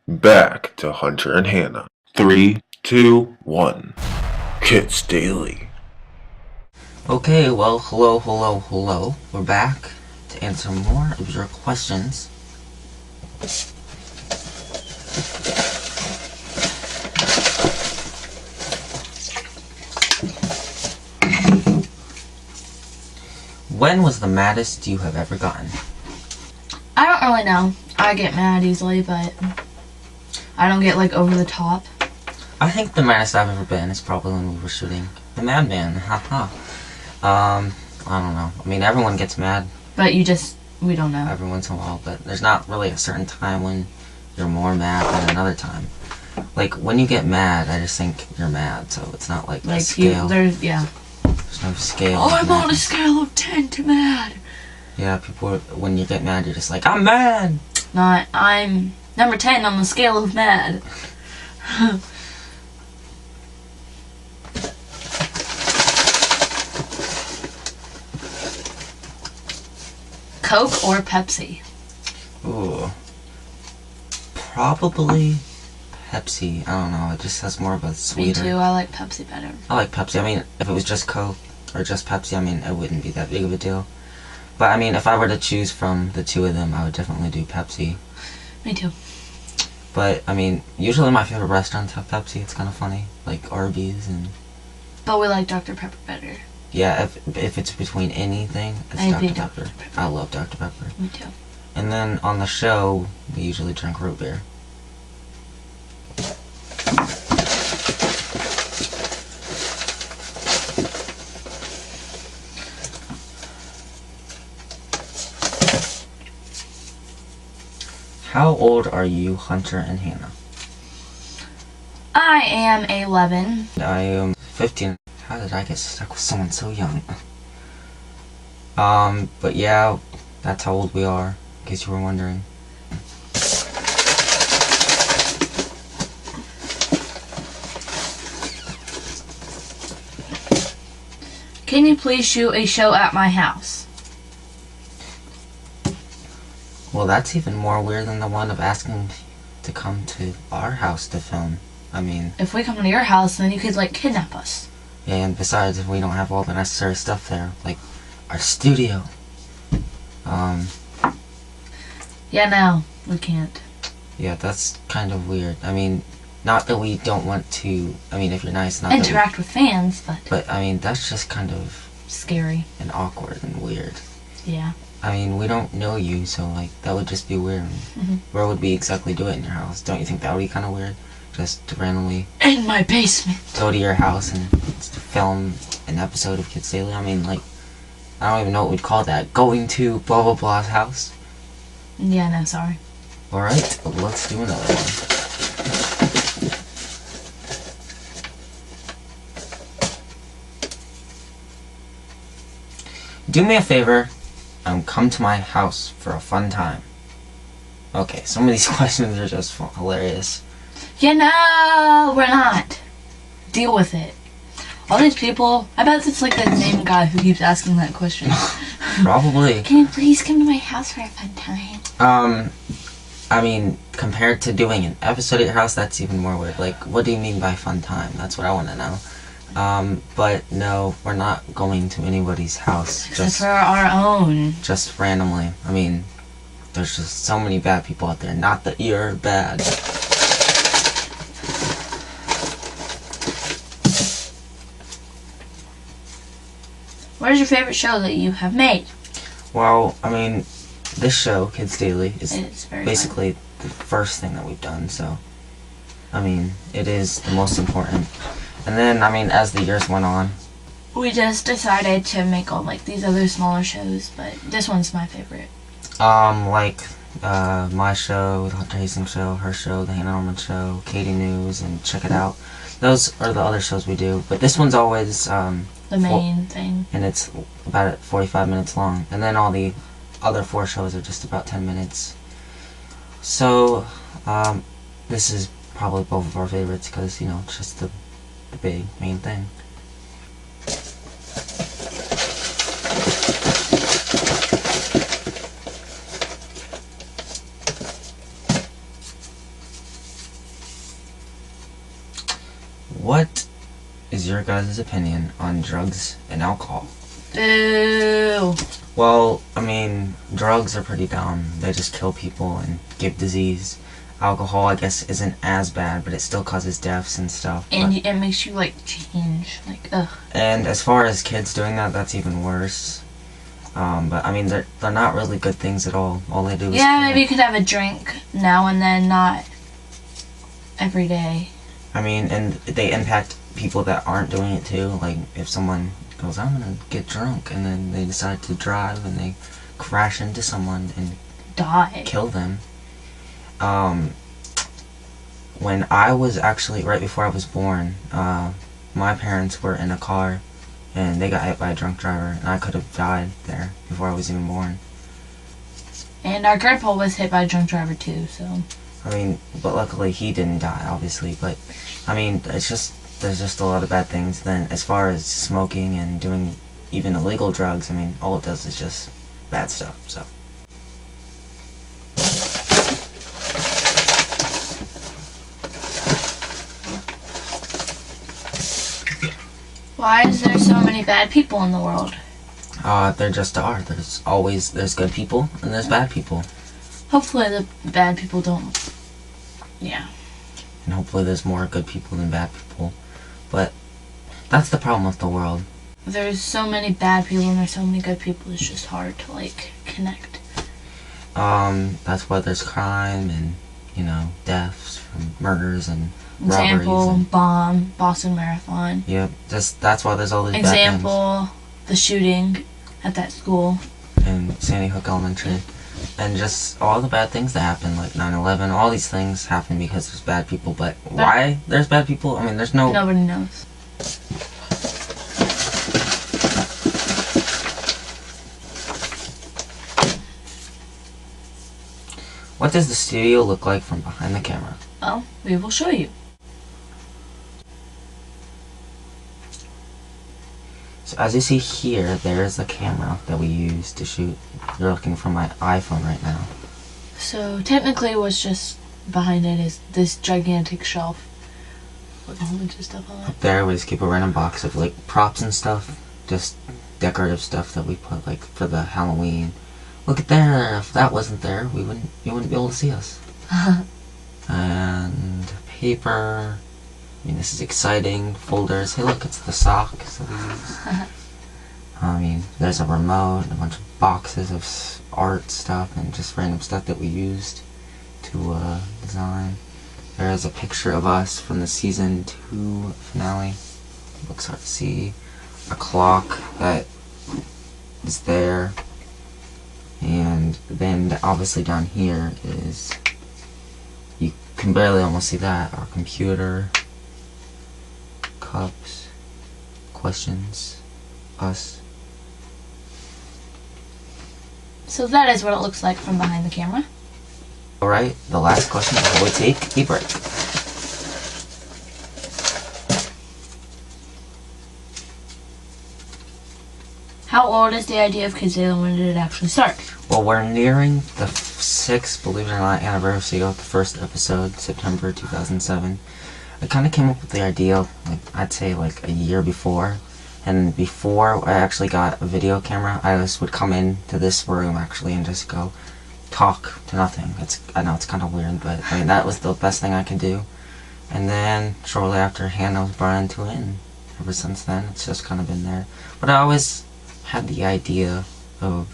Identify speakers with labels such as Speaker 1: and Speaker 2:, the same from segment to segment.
Speaker 1: Back to Hunter and Hannah. 3, 2, 1. Kids Daily.
Speaker 2: Okay, well, hello. We're back to answer more of your questions. When was the maddest you have ever gotten?
Speaker 3: I don't really know. I get mad easily, but I don't get like over the top.
Speaker 2: I think the maddest I've ever been is probably when we were shooting The Madman. Haha. I don't know. I mean, everyone gets mad.
Speaker 3: But we don't know.
Speaker 2: Every once in a while, but there's not really a certain time when you're more mad than another time. Like, when you get mad, I just think you're mad, so it's not like a scale.
Speaker 3: There's
Speaker 2: no scale.
Speaker 3: Oh, I'm on a scale of 10 to mad.
Speaker 2: Yeah, when you get mad, you're just like, I'm mad!
Speaker 3: I'm number 10 on the scale of mad. Coke or Pepsi?
Speaker 2: Ooh. Probably Pepsi. I don't know, it just has more of a sweeter.
Speaker 3: Me too, I like Pepsi better.
Speaker 2: I like Pepsi. I mean, if it was just Coke or just Pepsi, I mean, it wouldn't be that big of a deal. But, I mean, if I were to choose from the two of them, I would definitely do Pepsi.
Speaker 3: Me too.
Speaker 2: But, I mean, usually my favorite restaurants have Pepsi. It's kind of funny. Like Arby's and...
Speaker 3: But we like Dr. Pepper better.
Speaker 2: Yeah, if it's between anything, it's Dr. Pepper. I love Dr. Pepper.
Speaker 3: Me too.
Speaker 2: And then on the show, we usually drink root beer. How old are you, Hunter and Hannah?
Speaker 3: I am 11.
Speaker 2: I am 15. How did I get stuck with someone so young? But yeah, that's how old we are, in case you were wondering.
Speaker 3: Can you please shoot a show at my house?
Speaker 2: Well, that's even more weird than the one of asking to come to our house to film. I mean...
Speaker 3: If we come to your house, then you could, like, kidnap us.
Speaker 2: Yeah, and besides, if we don't have all the necessary stuff there, like our studio.
Speaker 3: Yeah, no, we can't.
Speaker 2: Yeah, that's kind of weird. I mean, not that we don't want to... I mean, if you're nice, not
Speaker 3: interact with fans, but...
Speaker 2: But, I mean, that's just kind of...
Speaker 3: scary.
Speaker 2: And awkward and weird.
Speaker 3: Yeah.
Speaker 2: I mean, we don't know you, so, like, that would just be weird.
Speaker 3: Mm-hmm.
Speaker 2: Where would we exactly do it in your house? Don't you think that would be kind of weird? Just to randomly...
Speaker 3: In my basement!
Speaker 2: Go to your house and film an episode of Kids Daily? I mean, like, I don't even know what we'd call that. Going to blah blah blah's house?
Speaker 3: Yeah, no, sorry.
Speaker 2: Alright, let's do another one. Do me a favor and come to my house for a fun time. Okay, some of these questions are just hilarious.
Speaker 3: Yeah, no, we're not. Deal with it. All these people, I bet it's like that same guy who keeps asking that question.
Speaker 2: Probably.
Speaker 3: Can you please come to my house for a fun time?
Speaker 2: I mean, compared to doing an episode at your house, that's even more weird. Like, what do you mean by fun time? That's what I want to know. But no, we're not going to anybody's house.
Speaker 3: Just for our own.
Speaker 2: Just randomly. I mean, there's just so many bad people out there. Not that you're bad.
Speaker 3: What is your favorite show that you have made?
Speaker 2: Well, I mean, this show, Kids Daily, is
Speaker 3: basically
Speaker 2: the first thing that we've done, so, I mean, it is the most important. And then, I mean, as the years went on,
Speaker 3: we just decided to make all, like, these other smaller shows, but this one's my favorite.
Speaker 2: Like, my show, the Hunter Hastings show, her show, the Hannah Norman show, Katie News, and Check It Out. Those are the other shows we do, but this one's always,
Speaker 3: the main thing.
Speaker 2: And it's about 45 minutes long. And then all the other 4 shows are just about 10 minutes. So, this is probably both of our favorites because, you know, it's just the big main thing. what is your guys' opinion on drugs and alcohol?
Speaker 3: Boo.
Speaker 2: Well, I mean, drugs are pretty dumb. They just kill people and give disease. Alcohol, I guess, isn't as bad, but it still causes deaths and stuff.
Speaker 3: And it makes you, like, change. Like, ugh.
Speaker 2: And as far as kids doing that, that's even worse. But, I mean, they're not really good things at all. All they do is...
Speaker 3: Yeah, maybe you could have a drink now and then, not every day.
Speaker 2: I mean, and they impact people that aren't doing it, too. Like, if someone goes, I'm gonna get drunk, and then they decide to drive, and they crash into someone and...
Speaker 3: Die.
Speaker 2: Kill them. When I was actually, right before I was born, my parents were in a car and they got hit by a drunk driver, and I could have died there before I was even born.
Speaker 3: And our grandpa was hit by a drunk driver too, so...
Speaker 2: I mean, but luckily he didn't die, obviously, but, I mean, there's just a lot of bad things. Then, as far as smoking and doing even illegal drugs, I mean, all it does is just bad stuff, so...
Speaker 3: Why is there so many bad people in the world?
Speaker 2: There just are. There's good people and there's bad people.
Speaker 3: Hopefully the bad people don't... Yeah.
Speaker 2: And hopefully there's more good people than bad people. But that's the problem with the world.
Speaker 3: There's so many bad people and there's so many good people, it's just hard to, like, connect.
Speaker 2: That's why there's crime and, you know, deaths from murders and robberies.
Speaker 3: Example,
Speaker 2: And,
Speaker 3: bomb, Boston Marathon.
Speaker 2: yep, that's why there's all these bad
Speaker 3: Example, the shooting at that school.
Speaker 2: things. And Sandy Hook Elementary. And just all the bad things that happen, like 9/11, all these things happen because there's bad people. But why there's bad people? I mean, there's no...
Speaker 3: Nobody knows.
Speaker 2: What does the studio look like from behind the camera?
Speaker 3: Well, we will show you.
Speaker 2: So as you see here, there's a camera that we use to shoot. You're looking for my iPhone right now.
Speaker 3: So technically what's just behind it is this gigantic shelf with a whole bunch of stuff on it.
Speaker 2: Up there we just keep a random box of like props and stuff. Just decorative stuff that we put like for the Halloween. Look at there, if that wasn't there, you wouldn't be able to see us. And paper. I mean, this is exciting. Folders. Hey, look, it's the socks that we use. I mean, there's a remote, and a bunch of boxes of art stuff, and just random stuff that we used to design. There's a picture of us from the season 2 finale. Looks hard to see. A clock that is there. And then obviously down here is, you can barely almost see that, our computer, cups, questions, us.
Speaker 3: So that is what it looks like from behind the camera.
Speaker 2: Alright, the last question before we take a break.
Speaker 3: How old is the idea of Kidsdaily? When did it actually start?
Speaker 2: Well, we're nearing the 6th, believe it or not, anniversary of the first episode, September 2007. I kind of came up with the idea, like, I'd say like a year before. And before I actually got a video camera, I just would come into this room actually and just go talk to nothing. I know it's kind of weird, but I mean that was the best thing I could do. And then shortly after, Hannah was brought into it, and ever since then it's just kind of been there. But I always had the idea of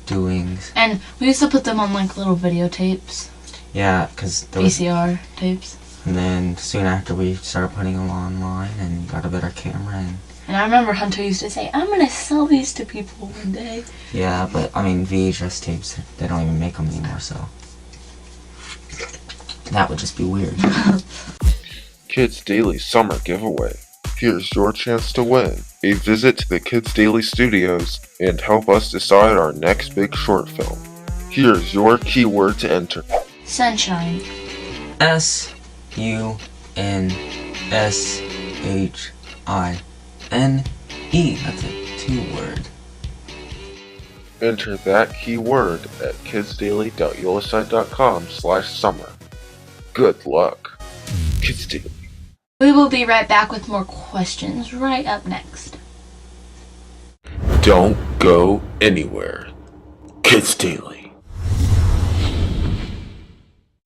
Speaker 2: doing...
Speaker 3: And we used to put them on like little videotapes.
Speaker 2: Yeah, because there was...
Speaker 3: VCR tapes.
Speaker 2: And then soon after we started putting them online and got a better camera
Speaker 3: And I remember Hunter used to say, I'm gonna sell these to people one day.
Speaker 2: Yeah, but I mean VHS tapes, they don't even make them anymore, so that would just be weird.
Speaker 1: Kidsdaily Summer Giveaway. Here's your chance to win a visit to the Kidsdaily Studios and help us decide our next big short film. Here's your keyword to enter.
Speaker 3: Sunshine.
Speaker 2: SUNSHINE. That's a 2-word.
Speaker 1: Enter that keyword at kidsdaily.yolasite.com/summer. Good luck. Kidsdaily.
Speaker 3: We will be right back with more questions right up next.
Speaker 1: Don't go anywhere. Kids Daily.